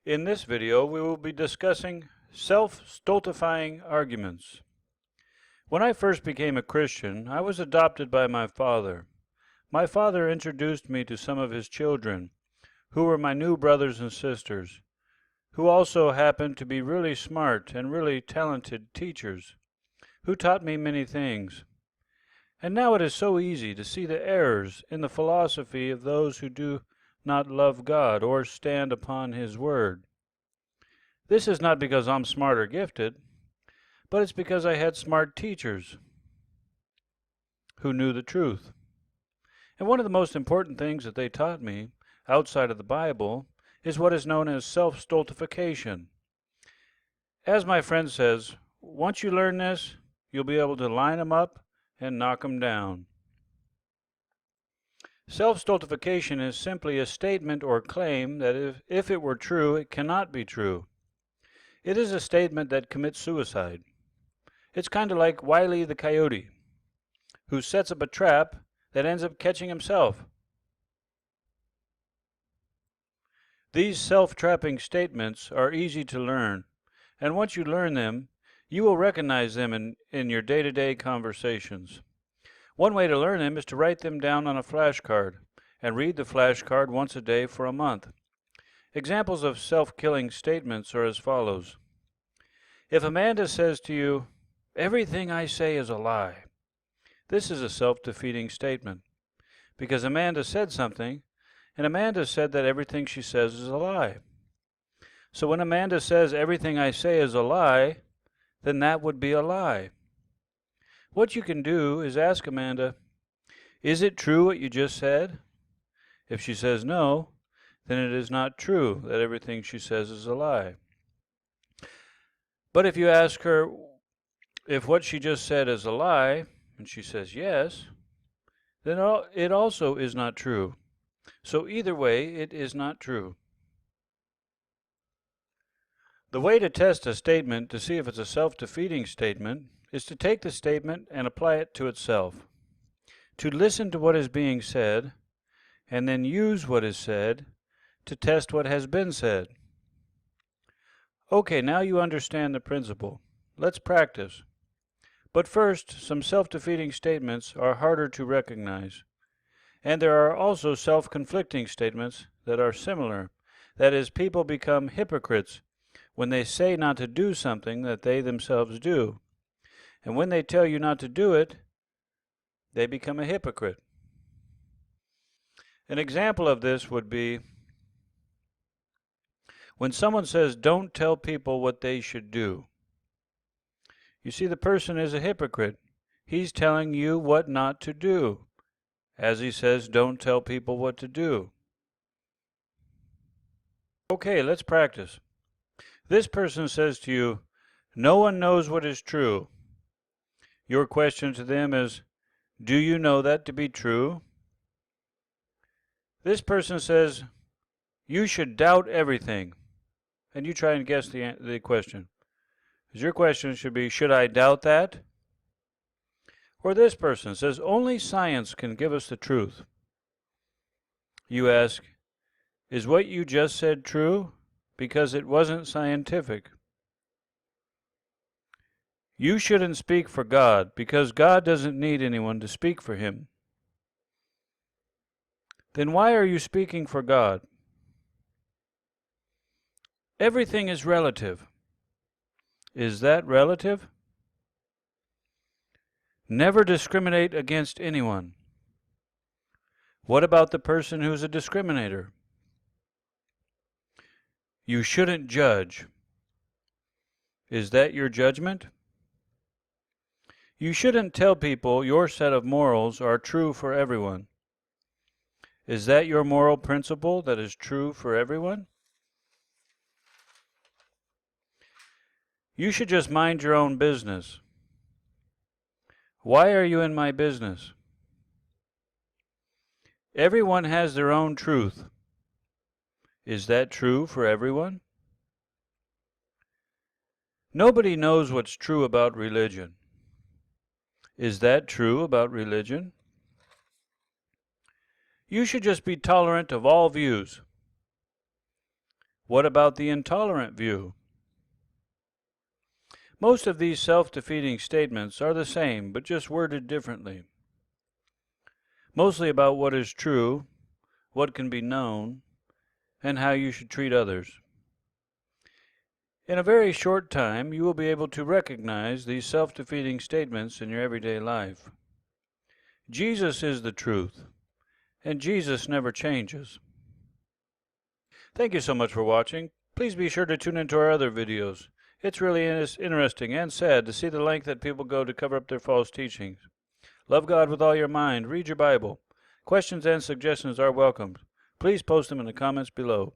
In this video, we will be discussing self-stultifying arguments. When I first became a Christian, I was adopted by my father. My father introduced me to some of his children, who were my new brothers and sisters, who also happened to be really smart and really talented teachers, who taught me many things. And now it is so easy to see the errors in the philosophy of those who do not love God or stand upon His Word. This is not because I'm smart or gifted, but it's because I had smart teachers who knew the truth. And one of the most important things that they taught me, outside of the Bible, is what is known as self-stultification. As my friend says, once you learn this, you'll be able to line them up and knock them down. Self-stultification is simply a statement or claim that if it were true, it cannot be true. It is a statement that commits suicide. It's kind of like Wile E. the Coyote, who sets up a trap that ends up catching himself. These self-trapping statements are easy to learn, and once you learn them, you will recognize them in your day-to-day conversations. One way to learn them is to write them down on a flashcard and read the flashcard once a day for a month. Examples of self-killing statements are as follows. If Amanda says to you, "Everything I say is a lie," this is a self-defeating statement, because Amanda said something, and Amanda said that everything she says is a lie. So when Amanda says, "Everything I say is a lie," then that would be a lie. What you can do is ask Amanda, "Is it true what you just said?" If she says no, then it is not true that everything she says is a lie. But if you ask her if what she just said is a lie, and she says yes, then it also is not true. So either way, it is not true. The way to test a statement to see if it's a self-defeating statement is to take the statement and apply it to itself. To listen to what is being said, and then use what is said to test what has been said. Okay, now you understand the principle. Let's practice. But first, some self-defeating statements are harder to recognize. And there are also self-conflicting statements that are similar. That is, people become hypocrites when they say not to do something that they themselves do. And when they tell you not to do it, they become a hypocrite. An example of this would be when someone says, "Don't tell people what they should do." You see, the person is a hypocrite. He's telling you what not to do, as he says, "Don't tell people what to do." Okay, let's practice. This person says to you, "No one knows what is true." Your question to them is, "Do you know that to be true?" This person says, "You should doubt everything." And you try and guess the question. Your question should be, "Should I doubt that?" Or this person says, "Only science can give us the truth." You ask, "Is what you just said true?" Because it wasn't scientific. "You shouldn't speak for God, because God doesn't need anyone to speak for Him." Then why are you speaking for God? Everything is relative. Is that relative? Never discriminate against anyone. What about the person who's a discriminator? You shouldn't judge. Is that your judgment? You shouldn't tell people your set of morals are true for everyone. Is that your moral principle that is true for everyone? You should just mind your own business. Why are you in my business? Everyone has their own truth. Is that true for everyone? Nobody knows what's true about religion. Is that true about religion? You should just be tolerant of all views. What about the intolerant view? Most of these self-defeating statements are the same, but just worded differently. Mostly about what is true, what can be known, and how you should treat others. In a very short time, you will be able to recognize these self-defeating statements in your everyday life. Jesus is the truth, and Jesus never changes. Thank you so much for watching. Please be sure to tune into our other videos. It's really interesting and sad to see the length that people go to cover up their false teachings. Love God with all your mind. Read your Bible. Questions and suggestions are welcomed. Please post them in the comments below.